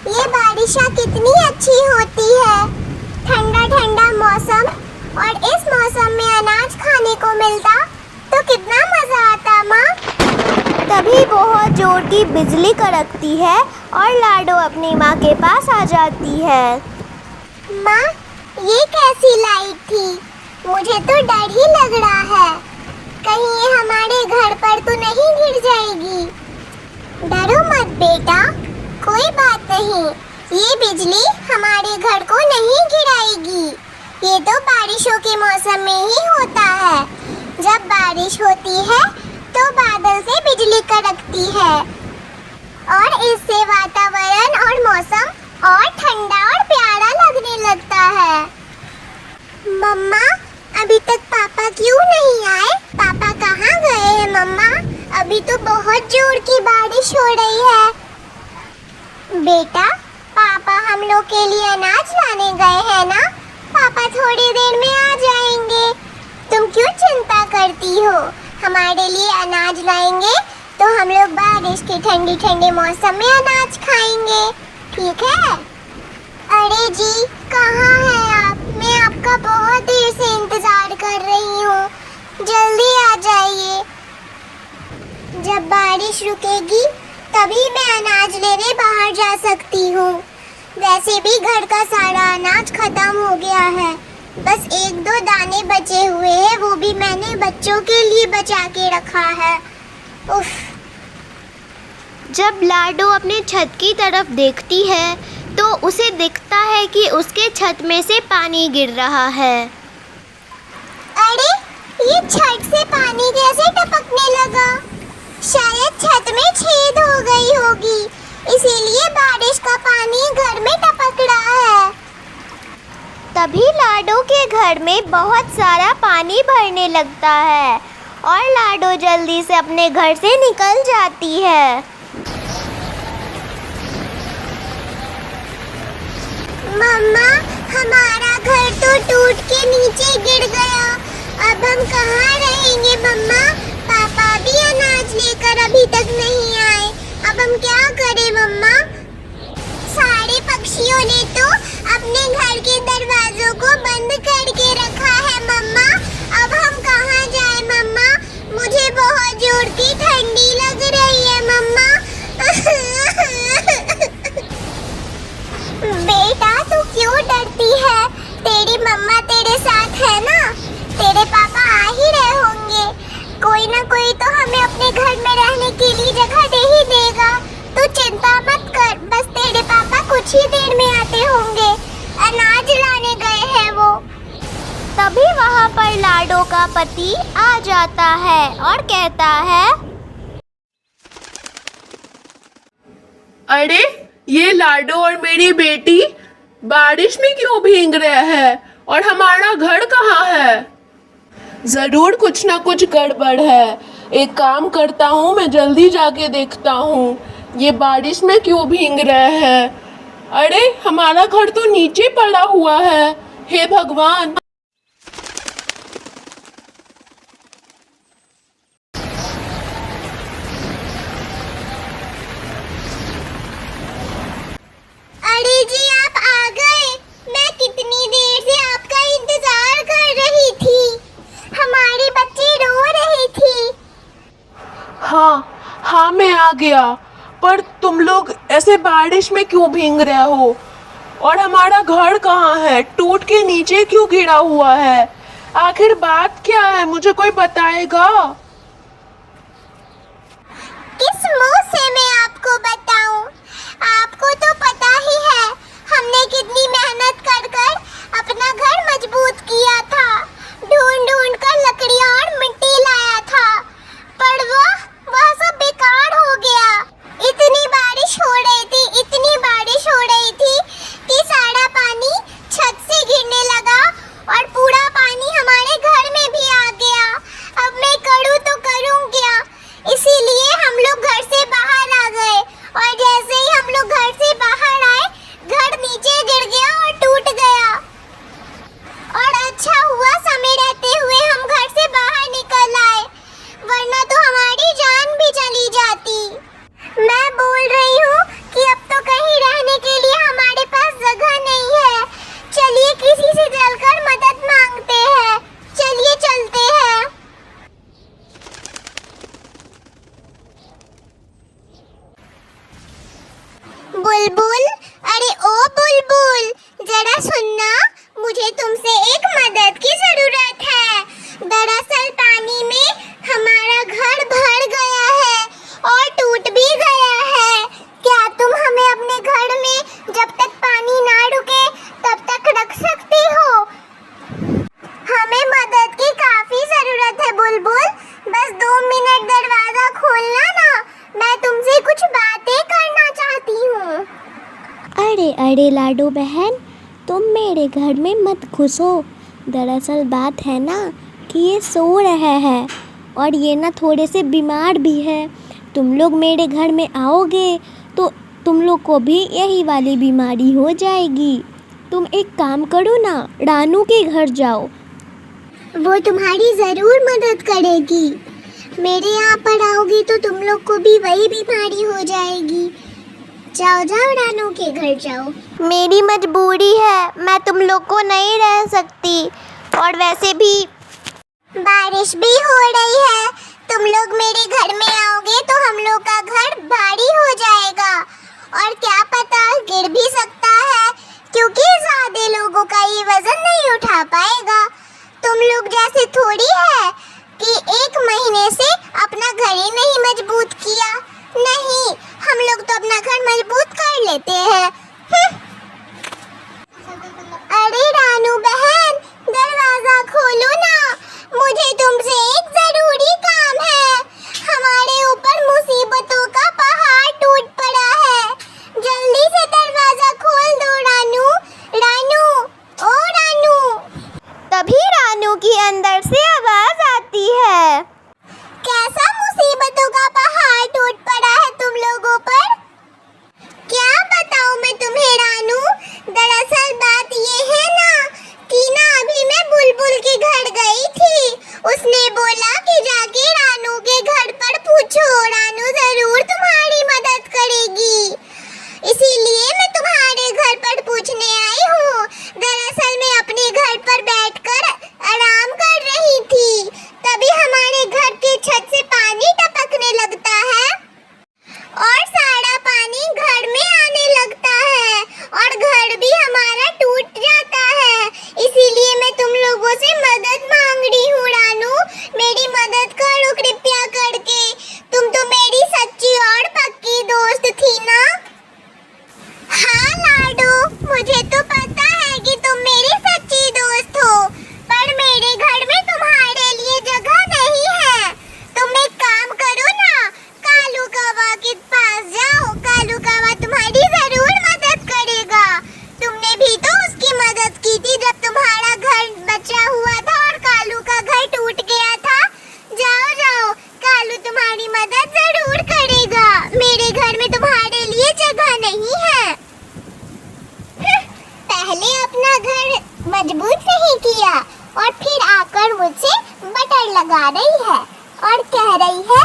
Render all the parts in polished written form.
ये बारिशा कितनी अच्छी होती है। ठंडा ठंडा मौसम, और इस मौसम में अनाज खाने को मिलता तो कितना मजा आता माँ। तभी बहुत जोर की बिजली कड़कती है और लाडो अपनी माँ के पास आ जाती है। माँ, ये कैसी लाइट थी? मुझे तो डर ही लग रहा है, कहीं ये हमारे घर पर तो नहीं गिर जाएगी। डरो मत बेटा, कोई बात नहीं, ये बिजली हमारे घर को नहीं गिराएगी। ये तो बारिशों के मौसम में ही होता है। जब बारिश होती है तो बादल से बिजली कड़कती है और इससे वातावरण और मौसम और ठंडा और प्यारा लगने लगता है। मम्मा, अभी तक पापा क्यों नहीं आए? पापा कहाँ गए हैं मम्मा? अभी तो बहुत जोर की बारिश हो रही है। बेटा, पापा हम लोग के लिए अनाज लाने गए हैं ना, पापा थोड़ी देर में आ जाएंगे। तुम क्यों चिंता करती हो? हमारे लिए अनाज लाएंगे तो हम लोग बारिश के ठंडी ठंडे मौसम में अनाज खाएंगे, ठीक है? अरे जी, कहाँ हैं आप? मैं आपका बहुत देर से इंतजार कर रही हूँ, जल्दी आ जाइए। जब बारिश रुकेगी तभी मैं अनाज लेने बाहर जा सकती हूँ। वैसे भी घर का सारा अनाज खत्म हो गया है, बस एक दो दाने बचे हुए हैं, वो भी मैंने बच्चों के लिए बचा के रखा है। उफ। जब लाडो अपने छत की तरफ देखती है तो उसे दिखता है कि उसके छत में से पानी गिर रहा है। अरे, ये छत से पानी कैसे टपकने लगा? शायद छत में छेद हो गई होगी, इसीलिए बारिश का पानी घर में टपक रहा है। तभी लाडो के घर में बहुत सारा पानी भरने लगता है और लाडो जल्दी से अपने घर से निकल जाती है। मम्मा, हमारा घर तो टूट के नीचे गिर गया, अब हम कहाँ रहेंगे मम्मा? पापा भी अनाज लेकर अभी तक नहीं आए, अब हम क्या करें मम्मा? सारे पक्षियों ने तो अपने घर के दरवाजों को बंद करके रखा है मम्मा, अब हम कहाँ जाएं मम्मा? मुझे बहुत जोर की ठंडी लग रही है मम्मा। बेटा, तू क्यों डरती है? तेरी मम्मा तेरे साथ है ना, तेरे पापा आ ही रहे होंगे, कोई ना कोई तो हमें अपने घर में रहने के लिए जगह दे ही देगा। तू चिंता मत कर, बस तेरे पापा कुछ ही देर में आते होंगे, अनाज लाने गए हैं वो। तभी वहाँ पर लाडो का पति आ जाता है और कहता है, अरे, ये लाडो और मेरी बेटी बारिश में क्यों भीग रहे हैं और हमारा घर कहाँ है? जरूर कुछ ना कुछ गड़बड़ है। एक काम करता हूँ, मैं जल्दी जाके देखता हूँ ये बारिश में क्यों भीग रहे हैं। अरे, हमारा घर तो नीचे पड़ा हुआ है, हे भगवान। अरे जी, आप आ गए। मैं कितनी देर से आपका इंतजार कर रही थी, हमारी बच्ची रो रही थी। हाँ, मैं आ गया, पर तुम लोग ऐसे बारिश में क्यों भीग रहे हो? और हमारा घर कहाँ है? टूट के नीचे क्यों गिरा हुआ है? आखिर बात क्या है, मुझे कोई बताएगा? किस मुंह से मैं आपको बताऊं? आपको तो पता ही है हमने कितनी मेहनत कर कर अपना घर मजबूत किया था, ढूंढ ढूंढ कर लकड़ियां और मिट्टी लाया था, पर वह सब बेकार हो गया। इतनी बारिश हो रही थी, इतनी बारिश हो रही थी कि सारा पानी छत से गिरने लगा और पूरा पानी हमारे घर में भी आ गया। अब मैं करूँ तो करूँ क्या? इसीलिए हम लोग घर से बाहर आ गए, और जैसे ही हम लोग घर से बाहर आए, घर नीचे गिर गया और टूट गया। और अच्छा हुआ समय रहते हुए हम घर से बाहर निकल बुलबुल, अरे ओ बुलबुल, जरा सुनना, मुझे तुमसे एक मदद की जरूरत है। दरअसल पानी में हमारा घर भर गया है और टूट भी गया है। क्या तुम हमें अपने घर में जब तक पानी ना रुके तब तक रख सकती हो? हमें मदद की काफी जरूरत है बुलबुल, बस 2 मिनट दरवाजा खोलना ना, मैं तुमसे कुछ बातें करना चाहती हूँ। अरे अरे लाडो बहन, तुम मेरे घर में मत घुसो। दरअसल बात है ना कि ये सो रहा है और ये ना थोड़े से बीमार भी है। तुम लोग मेरे घर में आओगे तो तुम लोग को भी यही वाली बीमारी हो जाएगी। तुम एक काम करो ना, रानू के घर जाओ। वो तुम्हारी जरूर मदद करेगी। मेरे यहाँ पर आओगी तो तुम लोग को भी वही बीमारी हो जाएगी। जाओ जाओ, रानू के घर जाओ। मेरी मजबूरी है, मैं तुम लोग को नहीं रह सकती, और वैसे भी बारिश भी हो रही है। तुम लोग मेरे घर में आओगे तो हम लोग का घर भारी हो जाएगा और क्या पता गिर भी सकता है, क्योंकि ज्यादा लोगों का ये वजन नहीं उठा पाएगा। तुम लोग जैसे थोड़ी है कि 1 महीने से अपना घर ही नहीं मजबूत किया। नहीं, हम लोग तो अपना घर मजबूत कर लेते हैं। अरे रानू बहन, दरवाजा खोलो ना, मुझे तुमसे एक जरूरी काम है। हमारे ऊपर मुसीबतों का पहाड़ टूट पड़ा है, जल्दी से दरवाजा खोल दो रानू। रानू, ओ रानू। तभी रानू की अंदर से आवाज आती है। कैसा मुसीबतों का पहाड़ टूट पड़ा है तुम लोगों पर? क्या बताऊं मैं तुम्हें रानू? दरअसल बात ये है ना कि अभी मैं बुलबुल के घर गई थी। उसने बोला कि जाके रानू के घर पर पूछो, रानू जरूर तुम्हारी मदद करेगी। इसीलिए मैं तुम्हारे घर पर पूछने आई हूँ। दरअसल मैं अपने घर पर बैठकर आराम कर रही थी, तभी हमारे घर के छत से पानी टपकने लगता है और सारा पानी घर में आने लगता है और घर भी हमारा टूट जाता है। इसीलिए मैं तुम लोगों से मदद मांग रही हूँ रानू, मेरी मदद करो कृपया करके। तुम तो मेरी सच्ची और पक्की दोस्त थी ना? हाँ लाडो, मुझे तो पता है कि तुम मेरी सच्ची दोस्त हो, पर मेरे घर में तुम्हारे लिए जगह नहीं है। तुम एक काम करो ना, कालू कौवा के पास जाओ, कालू कौवा तुम्हारी जरूर मदद करेगा। तुमने भी तो उसकी मदद की थी जब तुम्हारा घर बचा हुआ था और कालू का घर टूट गया था। जाओ जाओ, कालू तुम्हारी मदद जरूर करेगा। मेरे घर में तुम्हारे लिए जगह नहीं है। पहले अपना घर मजबूत नहीं किया और फिर आकर मुझसे बटर लगा रही है और कह रही है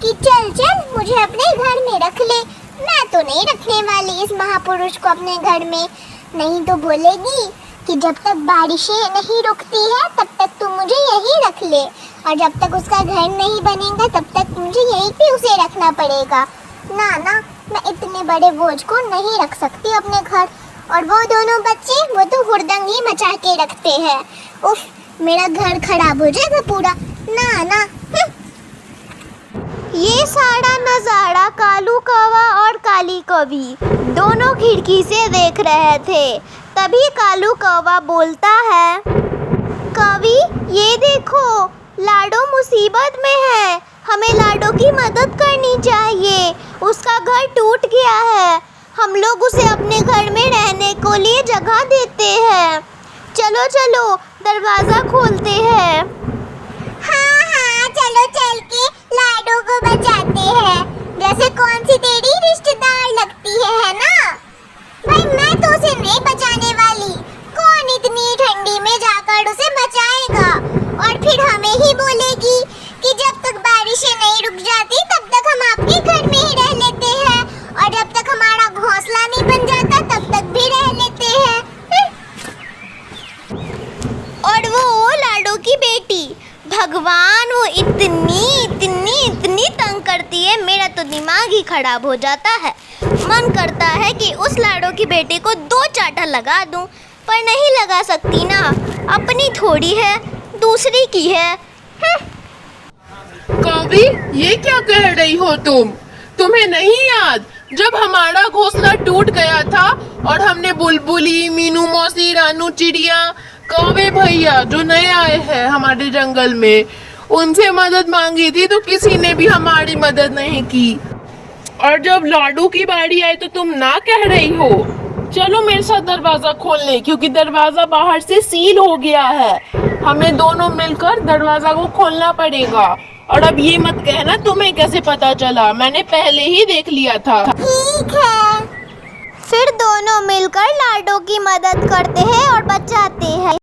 कि चल चल मुझे अपने घर में रख ले। मैं तो नहीं रखने वाली इस महापुरुष को अपने घर में। नहीं तो बोलेगी कि जब तक बारिशें नहीं रुकती है तब तक तू मुझे यहीं रख ले, और जब तक उसका घर नहीं बनेगा तब तक मुझे यहीं पे उसे रखना पड़ेगा। ना ना, मैं इतने बड़े बोझ को नहीं रख सकती अपने घर। और वो दोनों बच्चे, वो तो हुड़दंग ही मचा के रखते हैं। उफ, मेरा घर खराब हो जाएगा पूरा। ना ना। ये सारा नज़ारा कालू कौवा और काली कौवी दोनों खिड़की से देख रहे थे। तभी कालू कौवा बोलता है, कौवी ये देखो, लाडो मुसीबत में है, हमें लाडो की मदद करनी चाहिए। उसका घर टूट गया है, हम लोग उसे अपने घर में रहने को लिए जगह देते हैं। चलो चलो दरवाज़ा खोलते हैं। हाँ हाँ, चलो चल के लाडो को बचाते हैं। जैसे कौन सी तेरी रिश्तेदार लगती है ना? भाई मैं तो उसे नहीं बचाने वाली। कौन इतनी ठंडी में जाकर उसे बचाएगा? और फिर हमें ही बोलेगी कि जब तक बारिशें नहीं रुक जाती तब तक हम आपके घर में ही रह लेते हैं, और जब तक हमारा घोंसला नहीं बन जाता तब तक भी रह लेते हैं। और वो लाडो की बेटी, भगवान वो इतनी तंग करती है, मेरा तो दिमाग ही खराब हो जाता है। मन करता है कि उस लाडो की बेटी को 2 चाटा लगा दूं, पर नहीं लगा सकती ना, अपनी थोड़ी है, दूसरी की है। कवि, ये क्या कह रही हो तुम? तुम्हें नहीं याद जब हमारा घोंसला टूट गया था और हमने बुलबुली, मीनू मौसी, रानू चिड़िया, कौवे भैया जो नए आए हैं हमारे जंगल में, उनसे मदद मांगी थी तो किसी ने भी हमारी मदद नहीं की। और जब लाडू की बारी आई तो तुम ना कह रही हो। चलो मेरे साथ दरवाजा खोलने, क्योंकि दरवाजा बाहर से सील हो गया है। हमें दोनों मिलकर दरवाजा को खोलना पड़ेगा। और अब ये मत कहना तुम्हें कैसे पता चला, मैंने पहले ही देख लिया था। ठीक है। फिर दोनों मिलकर लाडो की मदद करते हैं और बचाते हैं।